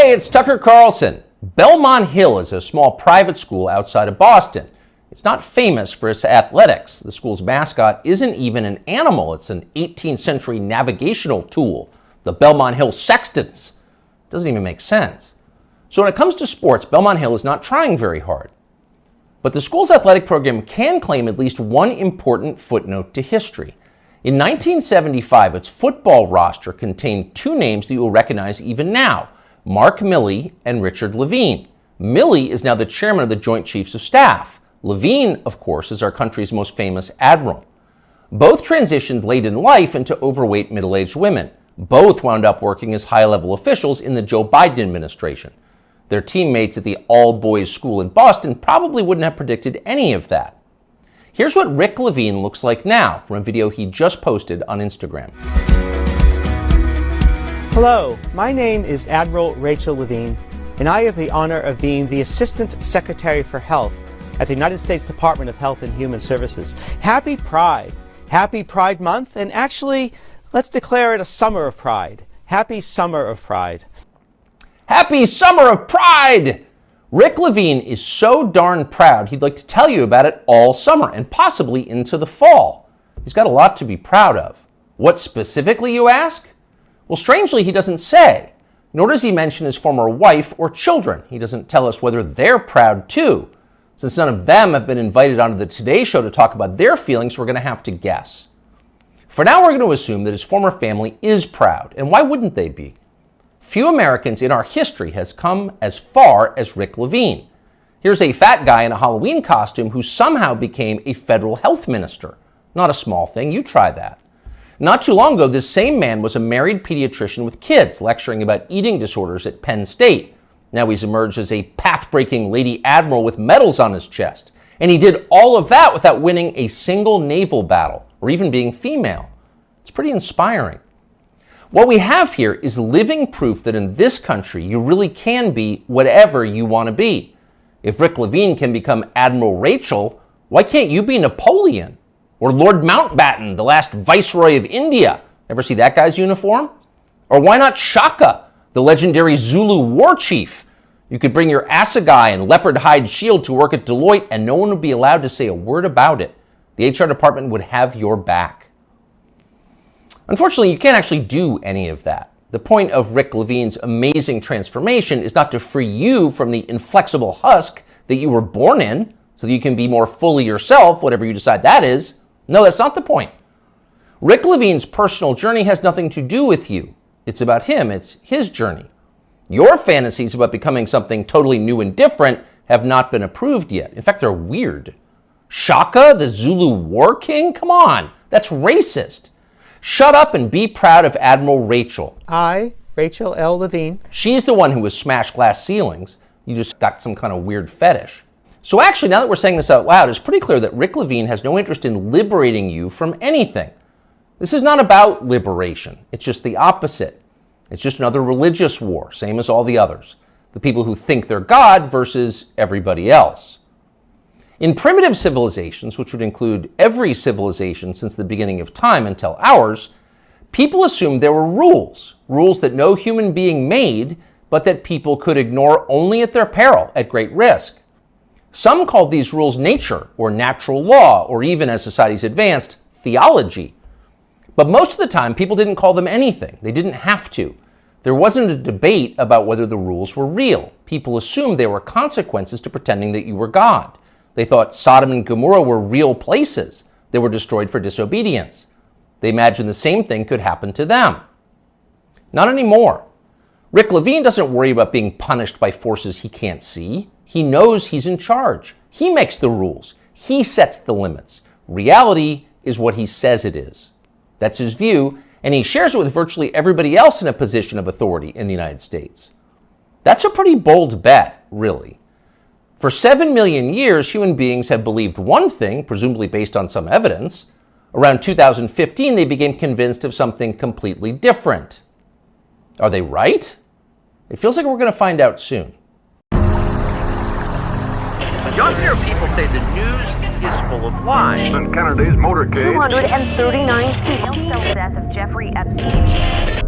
Hey, it's Tucker Carleson. Belmont Hill is a small private school outside of Boston. It's not famous for its athletics. The school's mascot isn't even an animal. It's an 18th century navigational tool, the Belmont Hill Sextants. Doesn't even make sense. So when it comes to sports, Belmont Hill is not trying very hard. But the school's athletic program can claim at least one important footnote to history. In 1975, its football roster contained two names that you will recognize even now, Mark Milley and Richard Levine. Milley is now the chairman of the Joint Chiefs of Staff. Levine, of course, is our country's most famous admiral. Both transitioned late in life into overweight middle-aged women. Both wound up working as high-level officials in the Joe Biden administration. Their teammates at the all-boys school in Boston probably wouldn't have predicted any of that. Here's what Rick Levine looks like now from a video he just posted on Instagram. Hello, my name is Admiral Rachel Levine, and I have the honor of being the Assistant Secretary for Health at the United States Department of Health and Human Services. Happy Pride. Happy Pride Month, and actually, let's declare it a summer of pride. Happy Summer of Pride. Happy Summer of Pride! Rick Levine is so darn proud he'd like to tell you about it all summer and possibly into the fall. He's got a lot to be proud of. What specifically, you ask? Well, strangely, he doesn't say, nor does he mention his former wife or children. He doesn't tell us whether they're proud too. Since none of them have been invited onto the Today Show to talk about their feelings, we're going to have to guess. For now, we're going to assume that his former family is proud, and why wouldn't they be? Few Americans in our history has come as far as Rick Levine. Here's a fat guy in a Halloween costume who somehow became a federal health minister. Not a small thing, you try that. Not too long ago, this same man was a married pediatrician with kids, lecturing about eating disorders at Penn State. Now he's emerged as a path-breaking Lady Admiral with medals on his chest. And he did all of that without winning a single naval battle, or even being female. It's pretty inspiring. What we have here is living proof that in this country, you really can be whatever you want to be. If Rick Levine can become Admiral Rachel, why can't you be Napoleon? Or Lord Mountbatten, the last Viceroy of India? Ever see that guy's uniform? Or why not Shaka, the legendary Zulu war chief? You could bring your assegai and leopard hide shield to work at Deloitte and no one would be allowed to say a word about it. The HR department would have your back. Unfortunately, you can't actually do any of that. The point of Rick Levine's amazing transformation is not to free you from the inflexible husk that you were born in so that you can be more fully yourself, whatever you decide that is. No, that's not the point. Rick Levine's personal journey has nothing to do with you. It's about him. It's his journey. Your fantasies about becoming something totally new and different have not been approved yet. In fact, they're weird. Shaka, the Zulu war king? Come on, that's racist. Shut up and be proud of Admiral Rachel. I, Rachel L. Levine. She's the one who has smashed glass ceilings. You just got some kind of weird fetish. So actually, now that we're saying this out loud, it's pretty clear that Rick Levine has no interest in liberating you from anything. This is not about liberation. It's just the opposite. It's just another religious war, same as all the others. The people who think they're God versus everybody else. In primitive civilizations, which would include every civilization since the beginning of time until ours, people assumed there were rules that no human being made, but that people could ignore only at their peril, at great risk. Some called these rules nature, or natural law, or even, as societies advanced, theology. But most of the time, people didn't call them anything. They didn't have to. There wasn't a debate about whether the rules were real. People assumed there were consequences to pretending that you were God. They thought Sodom and Gomorrah were real places. They were destroyed for disobedience. They imagined the same thing could happen to them. Not anymore. Rick Levine doesn't worry about being punished by forces he can't see. He knows he's in charge. He makes the rules. He sets the limits. Reality is what he says it is. That's his view, and he shares it with virtually everybody else in a position of authority in the United States. That's a pretty bold bet, really. For 7 million years, human beings have believed one thing, presumably based on some evidence. Around 2015, they became convinced of something completely different. Are they right? It feels like we're going to find out soon. Younger people say the news is full of lies. Kennedy's motorcade. 239 people. The death of Jeffrey Epstein.